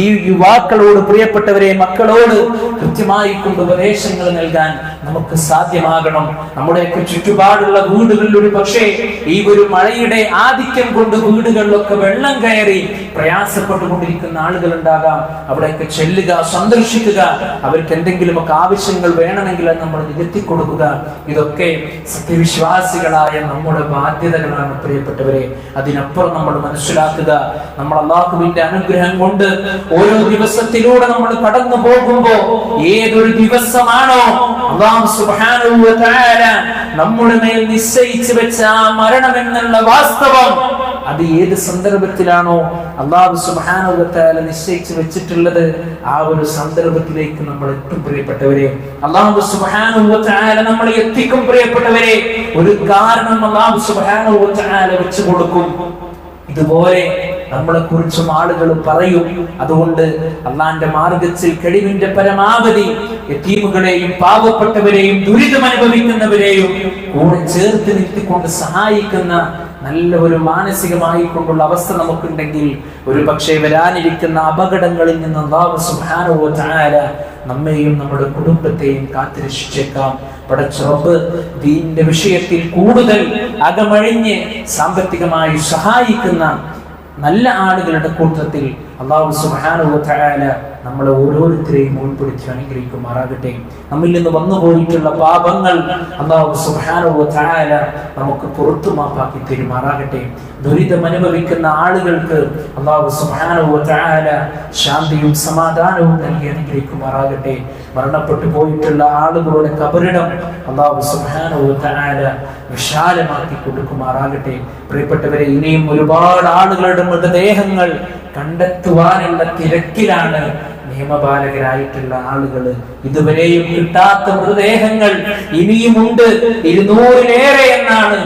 ഈ യുവാക്കളോട്, പ്രിയപ്പെട്ടവരെ, മക്കളോട് കൃത്യമായി കൊണ്ട് ഉപദേശങ്ങൾ നൽകാൻ നമുക്ക് സാധ്യമാകണം. നമ്മുടെയൊക്കെ ചുറ്റുപാടുള്ള വീടുകളിൽ ഒരു പക്ഷേ ഈ ഒരു മഴയുടെ ആധിക്യം കൊണ്ട് വീടുകളിലൊക്കെ വെള്ളം കയറി പ്രയാസപ്പെട്ടുകൊണ്ടിരിക്കുന്ന ആളുകൾ ഉണ്ടാകാം. അവിടെയൊക്കെ ചെല്ലുക, സന്ദർശിക്കുക, അവർക്ക് എന്തെങ്കിലുമൊക്കെ ആവശ്യങ്ങൾ വേണമെങ്കിൽ നമ്മൾ നികത്തി കൊടുക്കുക. ഇതൊക്കെ സത്യവിശ്വാസികളായ നമ്മുടെ ബാധ്യതകളാണ് പ്രിയപ്പെട്ടവരെ. അതിനപ്പുറം നമ്മൾ മനസ്സിലാക്കുക, നമ്മൾ അല്ലാഹുവിന്റെ അനുഗ്രഹം കൊണ്ട് ഓരോ ദിവസത്തിലൂടെ നമ്മൾ കടന്നു പോകുമ്പോ ഏതൊരു ദിവസമാണോ അല്ലാഹു സുബ്ഹാനഹു വ തആല നമ്മുടെ മേൽ നിശ്ചയിച്ചു വെച്ച ആ മരണം എന്നുള്ള വാസ്തവം, അത് ഏത് സന്ദർഭത്തിലാണോ അല്ലാഹു സുബ്ഹാനഹു വ തആല നിശ്ചയിച്ചു വെച്ചിട്ടുള്ളത് ആ ഒരു സന്ദർഭത്തിലേക്ക് നമ്മൾ എത്തും പ്രിയപ്പെട്ടവരെ. അല്ലാഹു സുബ്ഹാനഹു വ തആല നമ്മളെ എത്തിക്കും പ്രിയപ്പെട്ടവരെ. ഒരു കാരണം അല്ലാഹു സുബ്ഹാനഹു വ തആല വെച്ചു കൊടുക്കും. ഇതുപോലെ നമ്മളെ കുറിച്ചും ആളുകൾ പറയും. അതുകൊണ്ട് അള്ളാന്റെ മാർഗത്തിൽ കഴിവിന്റെ പരമാവധി യതീമുകളെയും പാവപ്പെട്ടവരെയും ദുരിതം അനുഭവിക്കുന്നവരെയും കൂടെ ചേർത്ത് നിർത്തിക്കൊണ്ട് സഹായിക്കുന്ന നല്ല ഒരു മാനസികമായി കൊണ്ടുള്ള അവസ്ഥ നമുക്കുണ്ടെങ്കിൽ ഒരു പക്ഷേ വരാനിരിക്കുന്ന അപകടങ്ങളിൽ നിന്ന് അല്ലാഹു സുബ്ഹാനഹു വ തആല നമ്മെയും നമ്മുടെ കുടുംബത്തെയും കാത്തുരക്ഷിച്ചേക്കാം. പടച്ച റബ്ബ് ദീനിന്റെ വിഷയത്തിൽ കൂടുതൽ അകമഴിഞ്ഞ് സാമ്പത്തികമായി സഹായിക്കുന്ന നല്ല ആളുകളുടെ കൂട്ടത്തിൽ അല്ലാഹു സുബ്ഹാനഹു വ തആല നമ്മളെ ഓരോരുത്തരെയും ഉൾപ്പെടുത്തി അനുഗ്രഹിക്കുമാറാകട്ടെ. നമ്മിൽ നിന്ന് വന്നുപോയിട്ടുള്ള പാപങ്ങൾ അല്ലാഹു സുബ്ഹാനഹു വ തആല നമുക്ക് പുറത്തു മാപ്പാക്കി തരുമാറാകട്ടെ. ദുരിതം അനുഭവിക്കുന്ന ആളുകൾക്ക് അല്ലാഹു സുബ്ഹാനഹു വ തആല ശാന്തിയും സമാധാനവും നൽകി അനുഗ്രഹിക്കുമാറാകട്ടെ. മരണപ്പെട്ടു പോയിട്ടുള്ള ആളുകളുടെ ഖബറിടം അല്ലാഹു സുബ്ഹാനഹു വ തആല വിശാലമാക്കി കൊടുക്കുമാറാകട്ടെ. പ്രിയപ്പെട്ടവരെ, ഇനിയും ഒരുപാട് ആളുകളുടെ മൃതദേഹങ്ങൾ കണ്ടെത്തുവാനുള്ള തിരക്കിലാണ് നിയമപാലകരായിട്ടുള്ള ആളുകൾ. ഇതുവരെയും കിട്ടാത്ത മൃതദേഹങ്ങൾ ഇനിയുമുണ്ട്, 200-ലേറെ എന്നാണ്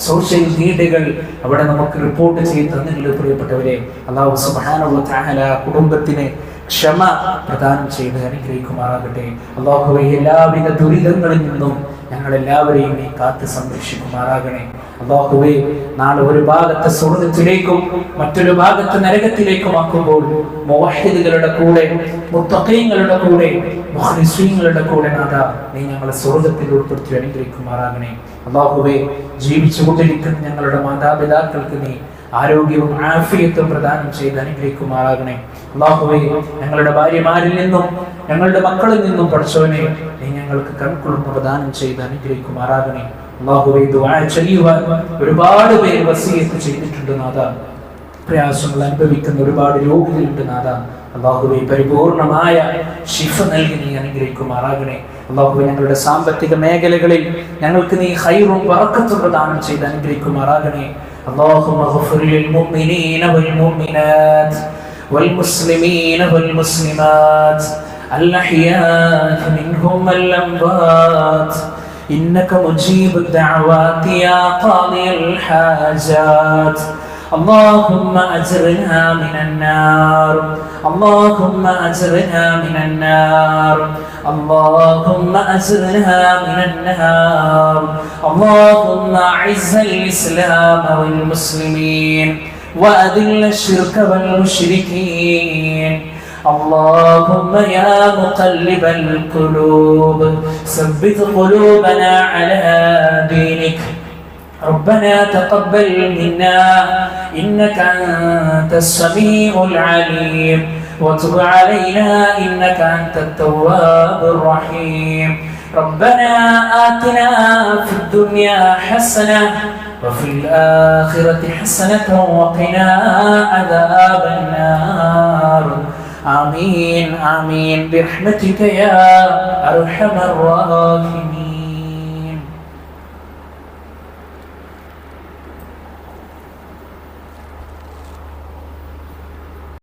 സോഷ്യൽ മീഡിയകൾ അവിടെ നമുക്ക് റിപ്പോർട്ട് ചെയ്ത് തന്നിട്ടുള്ളത്. പ്രിയപ്പെട്ടവരെ, അല്ലാഹു സുബ്ഹാനഹു വ തആല കുടുംബത്തിന് ക്ഷമ പ്രദാനം ചെയ്ത് അനുഗ്രഹിക്കുമാറാകട്ടെ. അല്ലാഹുവേ, എല്ലാവിധ ദുരിതങ്ങളിൽ നിന്നും ഞങ്ങളെല്ലാവരെയും നീ കാത്ത് സംരക്ഷിക്കുമാറാകണേ. അല്ലാഹുവേ, നാളെ ഒരു ഭാഗത്ത് സ്വർഗ്ഗത്തിലേക്കും മറ്റൊരു ഭാഗത്ത് നരകത്തിലേക്കും ആക്കുമ്പോൾ മുവഹ്ഹിദുകളുടെ കൂടെ, മുത്തഖീങ്ങളുടെ കൂടെ, മുഖ്ലിസീങ്ങളുടെ കൂടെ നാഥാ നീ ഞങ്ങളെ സ്വർഗ്ഗത്തിൽ ഉൾപ്പെടുത്തി അനുഗ്രഹിക്കുമാറാകണേ. അല്ലാഹുവേ, ജീവിച്ചുകൊണ്ടിരിക്കുന്ന ഞങ്ങളുടെ മാതാപിതാക്കൾക്ക് നീ ആരോഗ്യവും ആഫിയത്തും പ്രദാനം ചെയ്ത് അനുഗ്രഹിക്കുമാറാകണേ. അല്ലാഹുവേ, ഞങ്ങളുടെ ഭാര്യമാരിൽ നിന്നും ഞങ്ങളുടെ മക്കളിൽ നിന്നും പഠിച്ചവനെ നീ ഞങ്ങൾക്ക് കൺകുളിർമ പ്രദാനം ചെയ്ത് അനുഗ്രഹിക്കുമാറാകണേ. അല്ലാഹുവേ, ദുആ ചെയ്യുവാൻ ഒരുപാട് പേര് വസിയത്ത് ചെയ്തിട്ടുണ്ട് നാഥാ. പ്രയാസങ്ങൾ അനുഭവിക്കുന്ന ഒരുപാട് രോഗികളുണ്ട് നാഥാ. അല്ലാഹുവേ, പരിപൂർണമായ ശിഫ നൽകി നീ അനുഗ്രഹിക്കുമാറാകണേ. അല്ലാഹുവേ, ഞങ്ങളുടെ സാമ്പത്തിക മേഖലകളിൽ ഞങ്ങൾക്ക് നീ ഖൈറും ബറക്കത്തും പ്രദാനം ചെയ്ത് അനുഗ്രഹിക്കുമാറാകണേ. اللهم اغفر للمؤمنين والمؤمنات والمسلمين والمسلمات الأحياء منهم والأموات إنك مجيب الدعوات يا قاضي الحاجات. اللهم أجرنا من النار، اللهم أجرنا من النار، اللهم أجرنا من النار. اللهم أعز الإسلام والمسلمين وأذل الشرك والمشركين. اللهم يا مقلب القلوب ثبت قلوبنا على دينك. ربنا تقبل منا إنك أنت السميع العليم وتب علينا إنك أنت التواب الرحيم. ربنا آتنا في الدنيا حسنة وفي الآخرة حسنة وقنا عذاب النار. آمين آمين برحمتك يا أرحم الراحمين.